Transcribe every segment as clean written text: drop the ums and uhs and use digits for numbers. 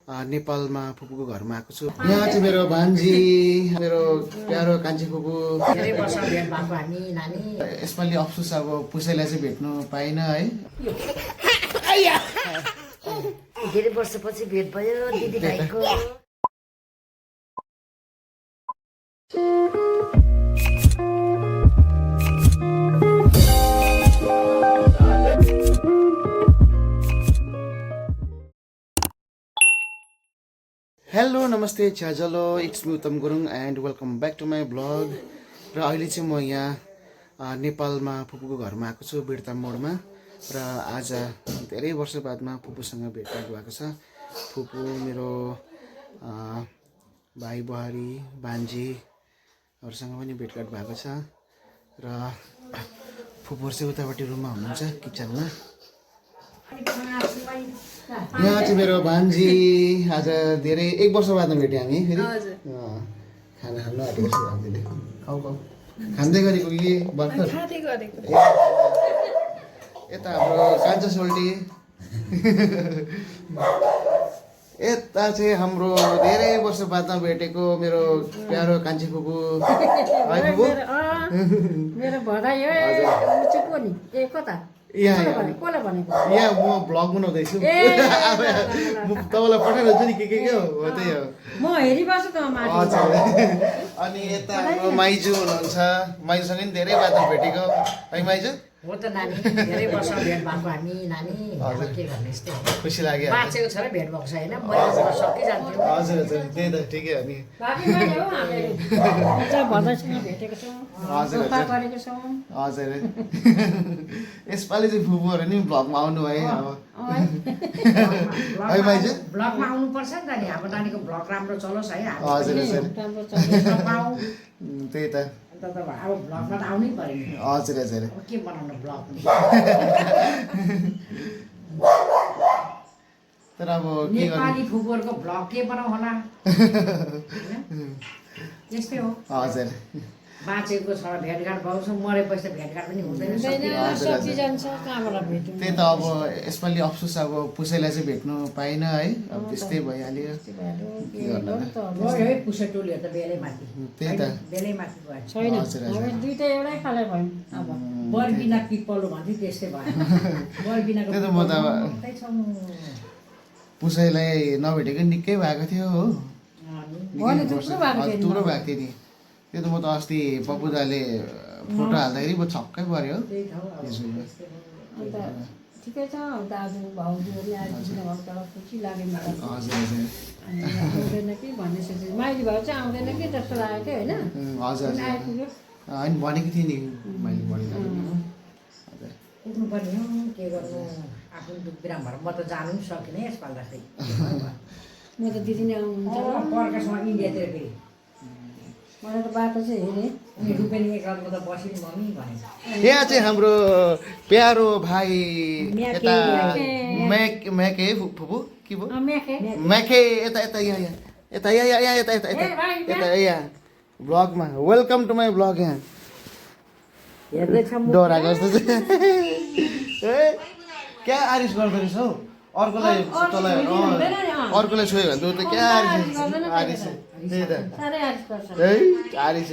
नेपालमा फुपूको घरमा आएको छु। यहाँ चाहिँ मेरो भान्जी, मेरो प्यारो कान्छी फुपू। धेरै वर्ष भेट भएको हामी नानी। यसपालि अफसोस अब पुसैलाई चाहिँ भेट्नु पाइनँ है। धेरै वर्षपछि भेट भयो दिदी भाइको। हेलो नमस्ते छ्याजलो, it's me Uttam Gurung and welcome back to my blog. र अहिले चाहिँ म यहाँ नेपालमा फुपूको घरमा आएको छु, बिर्ता मोडमा। र आज धेरै वर्ष बादमा फुपूसँग भेटघाट भएको छ। फुपू मेरो भाइ बुहारी भान्जीहरूसँग पनि भेटघाट भएको छ। र फुपूहरू चाहिँ उतापट्टि रुममा हुनुहुन्छ, किचनमा। यहाँ चाहिँ मेरो भान्जी, आज धेरै 1 वर्ष बादमा भेट्यौँ हामी फेरि। खाना खानु आँटेको छु भान्जीले। खाऊ खाँदै गरेको कि भर्खर यता हाम्रो कान्छा सोल्टी, यता चाहिँ हाम्रो धेरै वर्ष बादमा भेटेको मेरो प्यारो कान्छी फुपू। मेरो भनाइ हो चुप नि ए कता यहाँ म भ्लग बनाउँदैछु, तपाईँलाई पठाइरहन्छु नि के हो त्यही हो। म हेरिबस्छु त हजुर। अनि यता हाम्रो माइजू हुनुहुन्छ, माइजूसँग नि धेरै बादमा भेटेको है माइजू। हो त नानी, धेरै वर्ष भेट भएको हामी नानी। के गर्ने यस्तै खुसी लाग्यो। बाँचेको छ र भेट भएको छ होइन, मैले सकिजान्थ्यो। हजुर हजुर, त्यही त ठिकै हो नि। भेटेको छौँ, हजुर हजुर। यसपालि चाहिँ फुपूहरू नि भ्लगमा आउनु भयो अब है माइजू। भ्लगमा आउनुपर्छ नि त नि, अब नानीको भ्लग राम्रो चलोस् है। हजुर हजुर, त्यही त। अब भ्लगमा त आउनै पर्यो नि। हजुर हजुर। के बनाउनु भ्लग तर अब नेपाली फुपूहरूको भ्लग के बनाउ होला त्यस्तै हो। हजुर, बाँचेको छ भेटघाट भएको छ, मरेपछि त भेटघाट पनि हुँदैन। त्यही त। अब यसपालि अफसोस अब पुसैलाई चाहिँ भेट्नु पाइनँ है, अब त्यस्तै भइहाल्यो। पुसै टोलीहरू त बेलै माथि, त्यही त। बेलै माथि भयो छैन, दुइटै एउटै खाले भयो। अब बरबिना पिपलो भन्थ्यो त्यस्तै भयो। बरबिनाको त्यही त। म त अब पुसैलाई नभेटेको निकै भएको थियो हो, थुप्रो भएको थियो नि। त्यो त म त अस्ति पप्पु दाले फोटो हाल्दाखेरि म छक्कै पऱ्यो। ठिकै छ, दाजु भाउजूहरू खुसी लाग्यो मलाई। हजुर हजुर। आउँदैन कि भन्ने सोचेँ, माइली भाउ चाहिँ आउँदैन कि जस्तो लागेको थियो होइन। हजुर हजुर, आइपुग्यो होइन भनेको थिएँ नि मैले भनेको। पुग्नुपर्ने हो, के गर्नु, आफ्नो दुख बिराम भएर म त जानु पनि सकिनँ यसपालि त। खै म त दिदी नै आउनुहुन्छ पर्खासँग इन्डियातिर फेरि मलाई त बाटो चाहिँ हेरेँ, उनी रुपेनी एकरातमा त बसिन् मम्मी भने। यहाँ चाहिँ हाम्रो प्यारो भाइ यता म्याके फुपू के भयो म्याके, यता यता यहाँ यता यहाँ यता यता यता यता यहाँ ब्लगमा। Welcome to my blog. यहाँ डराएको जस्तो चाहिँ क्या आरिस गर्दो रहेछ हौ, अर्कोलाई तँलाई अर्कोलाई छोयो भने त क्या आरिस त्यही त। है आरिस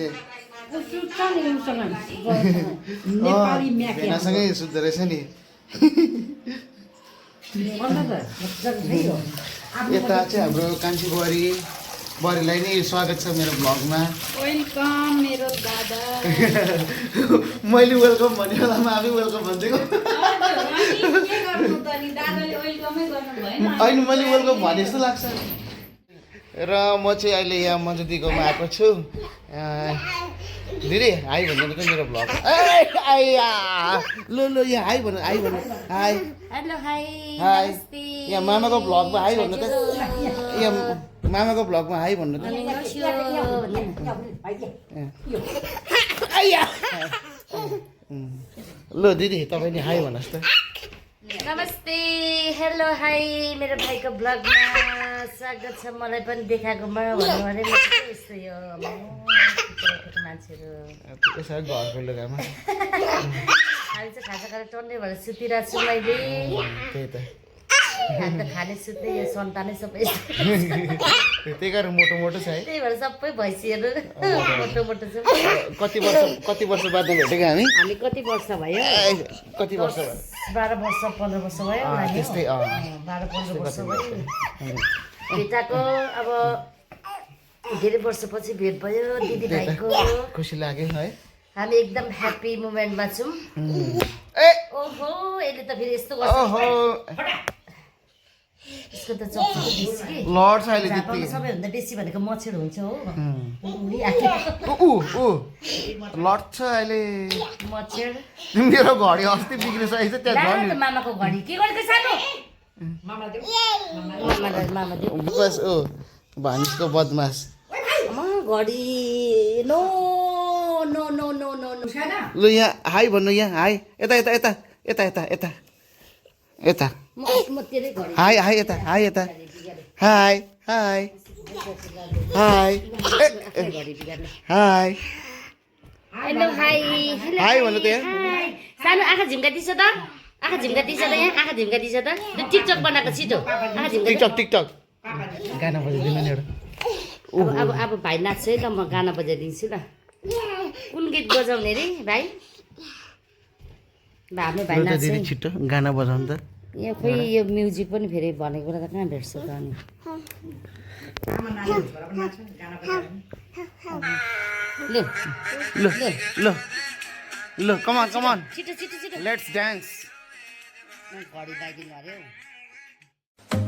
भेनासँगै सुत्दो रहेछ नि। यता चाहिँ हाम्रो कान्छी बुहारीलाई नै स्वागत छ मेरो ब्लगमा। वेलकम मेरो दादा। मैले वेलकम भने बेलामा आफै वेलकम भनिदिएको। होइन मैले वेलकम भने जस्तो लाग्छ। र म चाहिँ अहिले यहाँ मजुदीकोमा आएको छु। दिदी हाई भन्नु त मेरो ब्लग। ल ल यहाँ हाई भन्नु, हाई भन्नु, हाई। Hello hi high. यहाँ मामाको ब्लगमा हाई भन्नु त, यहाँ मामाको ब्लगमा हाई भन्नु त। ल दिदी तपाईँ नि हाई भन्नुहोस् त। नमस्ते हेलो हाई मेरो भाइको ब्लगमा स्वागत छ। मलाई पनि देखाएकोमा भन्नु भने म यस्तो यो मान्छेहरू यसो घरको लुगामा अहिले चाहिँ खाजा खाएर टन्ने भएर सुतिरहेको छु मैले। त्यही त। अन्त खाने सुत्ने यो सन्तानै सबै त्यही कारण मोटो मोटो छ है त्यही भएर सबै भैँसीहरू मोटो मोटो छ कति वर्ष बादमा भेटेको हामी कति वर्ष भयो कति वर्ष भयो 12 वर्ष 15 वर्ष भयो होला नि त्यस्तै 12-15 वर्ष भयो भेटाको अब धेरै वर्षपछि भेट भयो दिदी भाइको खुसी लाग्यो है हामी एकदम ह्याप्पी मोमेन्टमा छौँ ए ओहो यसले त फेरि यस्तो गर्छ ओहो यसको त चक्चुको बेसी कि लड्छ अहिले झापामा त्यति सबैभन्दा बेसी भनेको मच्छर हुन्छ हो लड्छ अहिले मच्छर मेरो घडी अस्ति बिग्रिसकेको छ त्यहाँ ला त मामाको घडी के गर्दै सानो मामा देऊ बस ओ भानिसको बदमास घडी no no no no no no ल यहाँ हाई भन्नु यहाँ हाई यता यता यता यता यता यता यता म तेरै घडी हाई हाई यता हाई यता हाई हाई हाई घडी बिगार्ने हाई हेलो हाई हाई भन्नु त यहाँ हाई सानो आँखा झिम्का दिन्छ त आँखा झिम्का दिन्छ त यहाँ आँखा झिम्का दिन्छ त त्यो टिकटक बनाएको छिटो आँखा झिम्का टिकटक टिकटक गाना बजाइदिनु नि एउटा अब भाइ नाच्छ है त म गाना बजाइदिन्छु ल कुन गीत बजाउने रे भाइ हाम्रो भाइ नाच्छ दिदी छिटो गाना बजाउनु त यहाँ खोइ यो म्युजिक पनि फेरि भनेको बेला त कहाँ भेट्छ त अनि ल ल ल ल कमान कमान छिटो छिटो छिटो लेट्स डान्स घडी लगाइदिनु अरे हौ